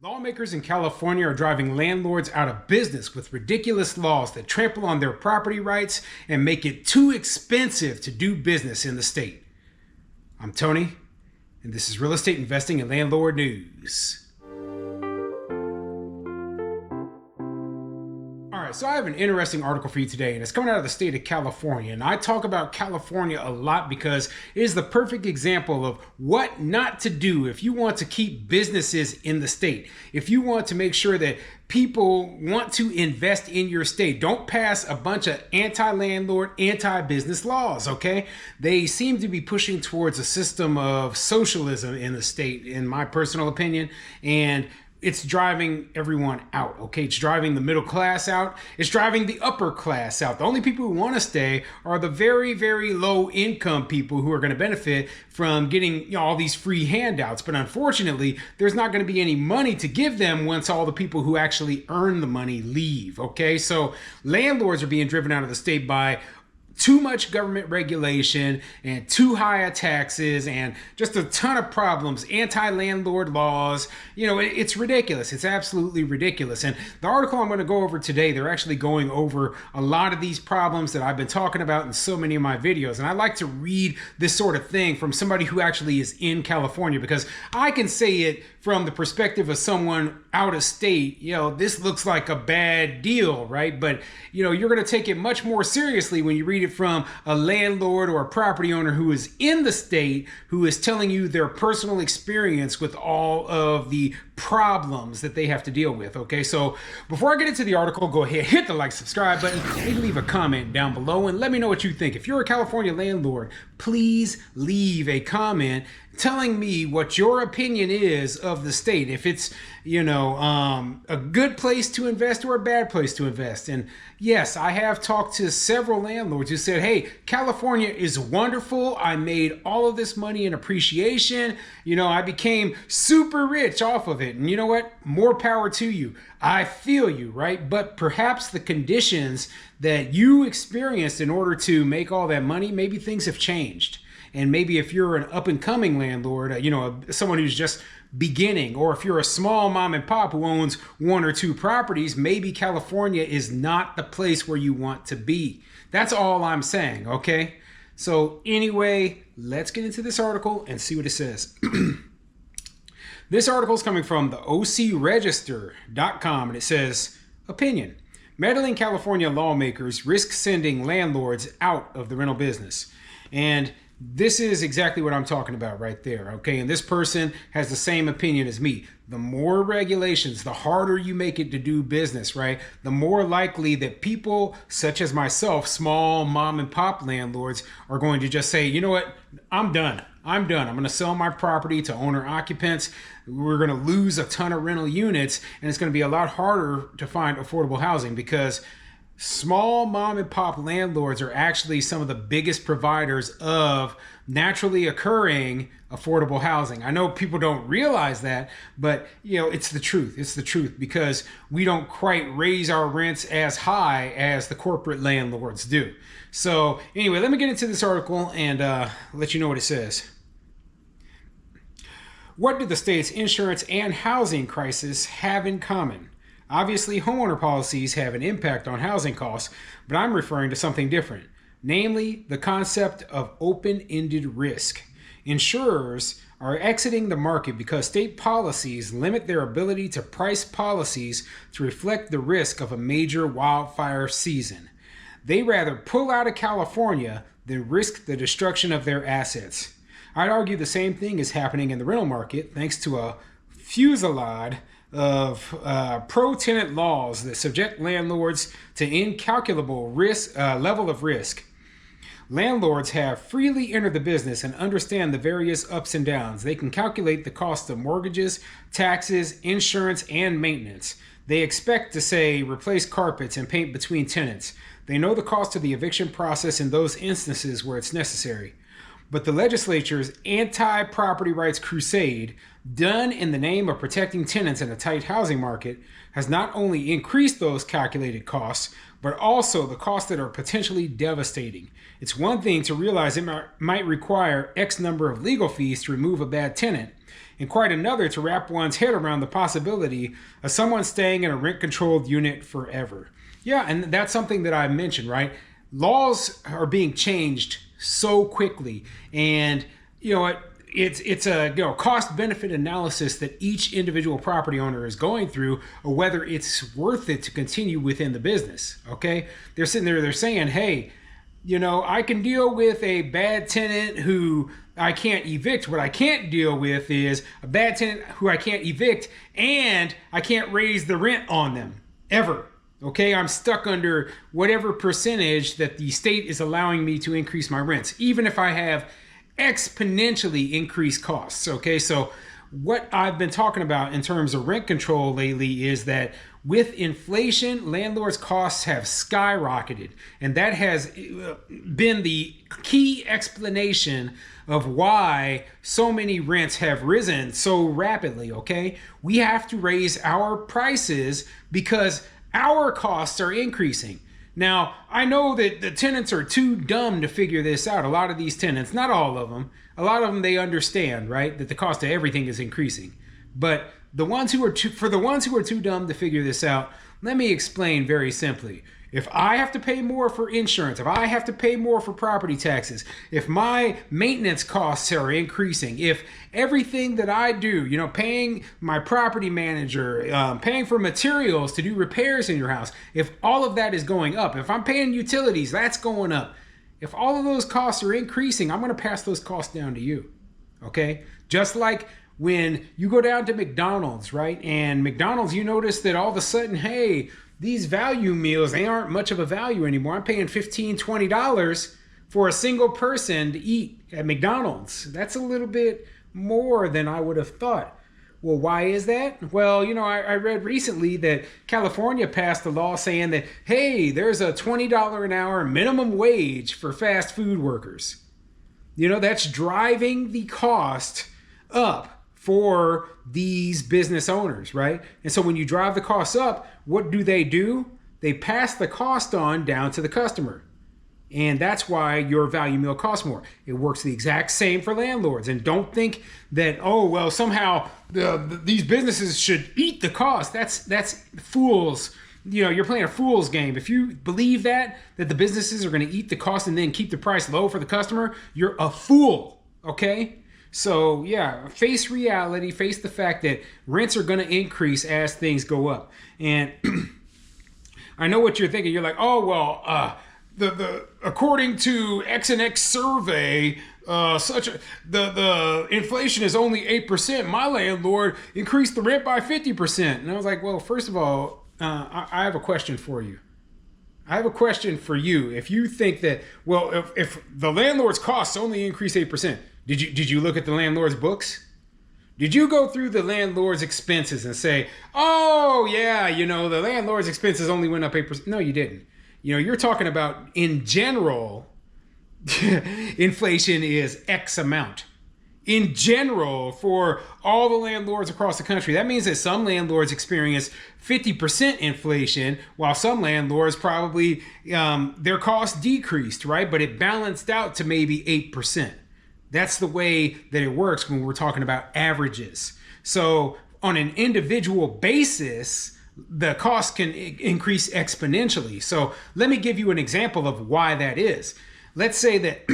Lawmakers in California are driving landlords out of business with ridiculous laws that trample on their property rights and make it too expensive to do business in the state. I'm Tony, and this is Real Estate Investing and Landlord News. So I have an interesting article for you today, and it's coming out of the state of California. And I talk about California a lot because it is the perfect example of what not to do if you want to keep businesses in the state. If you want to make sure that people want to invest in your state, don't pass a bunch of anti-landlord, anti-business laws, okay? They seem to be pushing towards a system of socialism in the state, in my personal opinion, and it's driving everyone out, okay? It's driving the middle class out. It's driving the upper class out. The only people who want to stay are the very, very low income people who are going to benefit from getting all these free handouts. But unfortunately, there's not going to be any money to give them once all the people who actually earn the money leave, okay? So landlords are being driven out of the state by too much government regulation and too high a taxes and just a ton of problems, anti-landlord laws. You know, it's ridiculous. It's absolutely ridiculous. And the article I'm going to go over today, they're actually going over a lot of these problems that I've been talking about in so many of my videos. And I like to read this sort of thing from somebody who actually is in California, because I can say it from the perspective of someone out of state. You know, this looks like a bad deal, right? But, you know, you're going to take it much more seriously when you read it from a landlord or a property owner who is in the state, who is telling you their personal experience with all of the problems that they have to deal with, okay? So before I get into the article, go ahead, hit the like, subscribe button, and leave a comment down below and let me know what you think. If you're a California landlord, please leave a comment telling me what your opinion is of the state. If it's, you know, a good place to invest or a bad place to invest. And yes, I have talked to several landlords who said, hey, California is wonderful. I made all of this money in appreciation. You know, I became super rich off of it. And you know what? More power to you. I feel you, right? But perhaps the conditions that you experienced in order to make all that money, maybe things have changed. And maybe if you're an up-and-coming landlord, you know, someone who's just beginning, or if you're a small mom and pop who owns one or two properties, maybe California is not the place where you want to be. That's all I'm saying, okay? So anyway, let's get into this article and see what it says. This article is coming from the OCRegister.com, and it says, opinion: meddling California lawmakers risk sending landlords out of the rental business. And this is exactly what I'm talking about right there, okay? And this person has the same opinion as me. The more regulations, the harder you make it to do business, right? The more likely that people such as myself, small mom and pop landlords, are going to just say, you know what, I'm done. I'm going to sell my property to owner occupants. We're going to lose a ton of rental units, and it's going to be a lot harder to find affordable housing, because small mom and pop landlords are actually some of the biggest providers of naturally occurring affordable housing. I know people don't realize that, but you know, it's the truth. It's the truth, because we don't quite raise our rents as high as the corporate landlords do. So anyway, let me get into this article and let you know what it says. What do the state's insurance and housing crisis have in common? Obviously, homeowner policies have an impact on housing costs, but I'm referring to something different, namely the concept of open-ended risk. Insurers are exiting the market because state policies limit their ability to price policies to reflect the risk of a major wildfire season. They rather pull out of California than risk the destruction of their assets. I'd argue the same thing is happening in the rental market, thanks to a fusillade of pro-tenant laws that subject landlords to incalculable level of risk. Landlords have freely entered the business and understand the various ups and downs. They can calculate the cost of mortgages, taxes, insurance, and maintenance. They expect to, say, replace carpets and paint between tenants. They know the cost of the eviction process in those instances where it's necessary. But the legislature's anti-property rights crusade, done in the name of protecting tenants in a tight housing market, has not only increased those calculated costs, but also the costs that are potentially devastating. It's one thing to realize it might require X number of legal fees to remove a bad tenant, and quite another to wrap one's head around the possibility of someone staying in a rent-controlled unit forever. Yeah, and that's something that I mentioned, right? Laws are being changed so quickly, and you know what? It's a cost benefit analysis that each individual property owner is going through, or whether it's worth it to continue within the business. Okay, they're sitting there, they're saying, hey, I can deal with a bad tenant who I can't evict. What I can't deal with is a bad tenant who I can't evict, and I can't raise the rent on them ever. Okay, I'm stuck under whatever percentage that the state is allowing me to increase my rents, even if I have exponentially increased costs. Okay, so what I've been talking about in terms of rent control lately is that with inflation, landlords' costs have skyrocketed, and that has been the key explanation of why so many rents have risen so rapidly. Okay, we have to raise our prices because our costs are increasing. Now, I know that the tenants are too dumb to figure this out. A lot of these tenants, not all of them, a lot of them, they understand, right, that the cost of everything is increasing. But for the ones who are too dumb to figure this out, let me explain very simply. If I have to pay more for insurance, if I have to pay more for property taxes, if my maintenance costs are increasing, if everything that I do, paying my property manager, paying for materials to do repairs in your house, if all of that is going up, if I'm paying utilities, that's going up. If all of those costs are increasing, I'm going to pass those costs down to you. Okay? Just like when you go down to McDonald's, right? And McDonald's, you notice that all of a sudden, hey, these value meals, they aren't much of a value anymore. I'm paying $15, $20 for a single person to eat at McDonald's. That's a little bit more than I would have thought. Well, why is that? Well, I read recently that California passed a law saying that, hey, there's a $20 an hour minimum wage for fast food workers. That's driving the cost up for these business owners, right? And so when you drive the costs up, what do? They pass the cost on down to the customer. And that's why your value meal costs more. It works the exact same for landlords. And don't think that, somehow these businesses should eat the cost. That's fools. You're playing a fool's game. If you believe that the businesses are going to eat the cost and then keep the price low for the customer, you're a fool, okay? So yeah, face reality, face the fact that rents are going to increase as things go up. And I know what you're thinking. You're like, according to X and X survey, the inflation is only 8%. My landlord increased the rent by 50%. And I was like, well, first of all, I have a question for you. I have a question for you. If you think that, if the landlord's costs only increase 8%, did you look at the landlord's books? Did you go through the landlord's expenses and say, oh yeah, the landlord's expenses only went up 8%? No, you didn't. You're talking about, in general, inflation is X amount. In general, for all the landlords across the country, that means that some landlords experience 50% inflation, while some landlords probably, their costs decreased, right? But it balanced out to maybe 8%. That's the way that it works when we're talking about averages. So on an individual basis, the cost can increase exponentially. So let me give you an example of why that is. Let's say that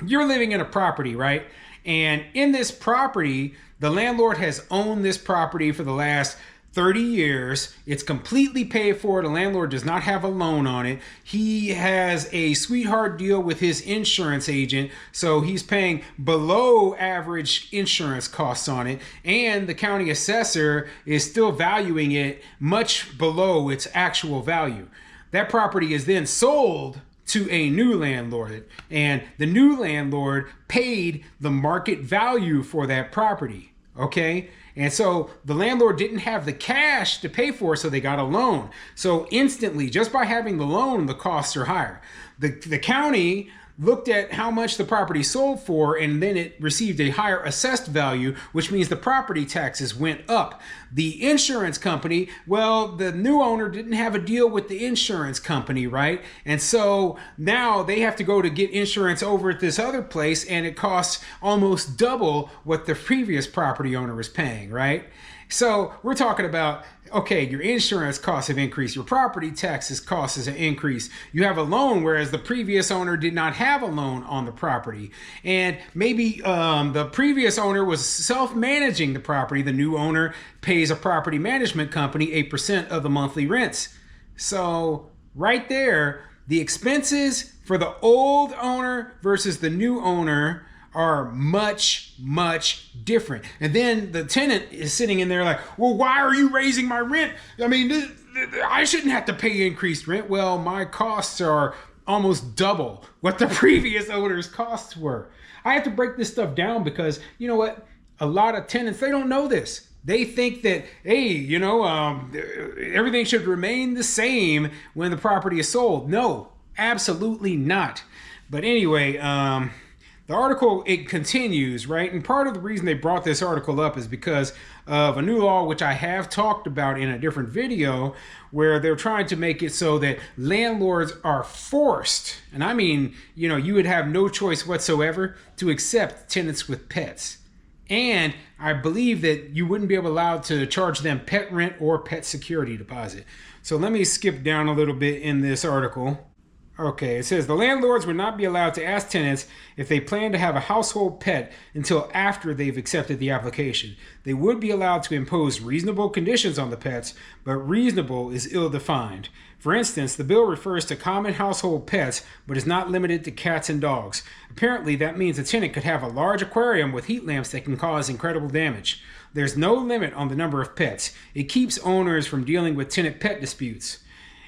you're living in a property, right? And in this property, the landlord has owned this property for the last 30 years. It's completely paid for. The landlord does not have a loan on it. He has a sweetheart deal with his insurance agent, so he's paying below average insurance costs on it, and the county assessor is still valuing it much below its actual value. That property is then sold to a new landlord, and the new landlord paid the market value for that property. Okay? And so the landlord didn't have the cash to pay for it, so they got a loan. So instantly, just by having the loan, the costs are higher. The county looked at how much the property sold for, and then it received a higher assessed value, which means the property taxes went up. The insurance company, well, the new owner didn't have a deal with the insurance company, right? And so now they have to go to get insurance over at this other place, and it costs almost double what the previous property owner was paying, right? So we're talking about, okay, your insurance costs have increased, your property taxes costs have increased. You have a loan, whereas the previous owner did not have a loan on the property. And maybe the previous owner was self-managing the property. The new owner pays a property management company 8% of the monthly rents. So right there, the expenses for the old owner versus the new owner are much, much different. And then the tenant is sitting in there like, well, why are you raising my rent? I mean, I shouldn't have to pay increased rent. Well, my costs are almost double what the previous owner's costs were. I have to break this stuff down because, you know what? A lot of tenants, they don't know this. They think that, hey, everything should remain the same when the property is sold. No, absolutely not. But anyway, the article, it continues, right? And part of the reason they brought this article up is because of a new law, which I have talked about in a different video, where they're trying to make it so that landlords are forced, and I mean, you would have no choice whatsoever to accept tenants with pets. And I believe that you wouldn't be allowed to charge them pet rent or pet security deposit. So let me skip down a little bit in this article. Okay, it says the landlords would not be allowed to ask tenants if they plan to have a household pet until after they've accepted the application. They would be allowed to impose reasonable conditions on the pets, but reasonable is ill-defined. For instance, the bill refers to common household pets, but is not limited to cats and dogs. Apparently, that means a tenant could have a large aquarium with heat lamps that can cause incredible damage. There's no limit on the number of pets. It keeps owners from dealing with tenant-pet disputes.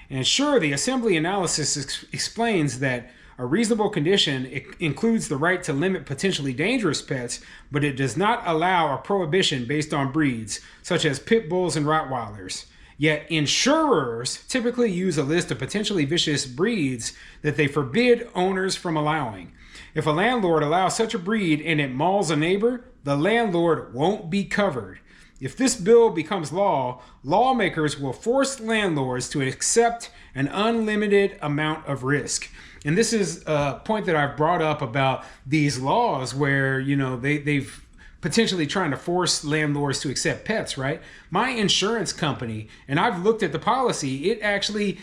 And sure, the assembly analysis explains that a reasonable condition includes the right to limit potentially dangerous pets, but it does not allow a prohibition based on breeds, such as pit bulls and Rottweilers. Yet insurers typically use a list of potentially vicious breeds that they forbid owners from allowing. If a landlord allows such a breed and it mauls a neighbor, the landlord won't be covered. If this bill becomes law, lawmakers will force landlords to accept an unlimited amount of risk. And this is a point that I've brought up about these laws where, they've potentially trying to force landlords to accept pets, right? My insurance company, and I've looked at the policy, it actually,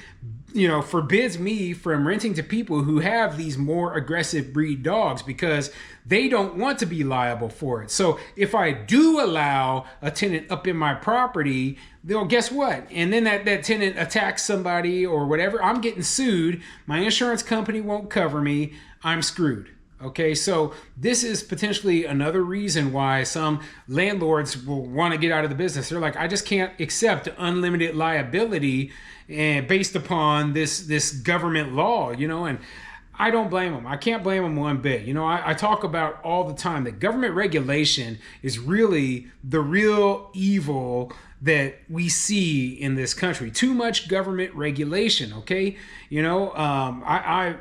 forbids me from renting to people who have these more aggressive breed dogs because they don't want to be liable for it. So if I do allow a tenant up in my property, they'll guess what? And then that tenant attacks somebody or whatever, I'm getting sued. My insurance company won't cover me. I'm screwed. Okay, so this is potentially another reason why some landlords will want to get out of the business. They're like, I just can't accept unlimited liability and based upon this government law, and I don't blame them. I can't blame them one bit. I talk about all the time that government regulation is really the real evil that we see in this country. Too much government regulation, okay? I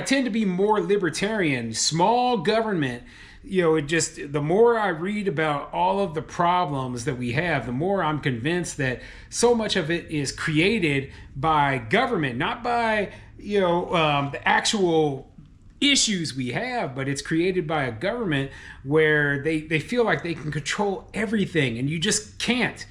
tend to be more libertarian. Small government, the more I read about all of the problems that we have, the more I'm convinced that so much of it is created by government, not by, the actual issues we have, but it's created by a government where they feel like they can control everything, and you just can't.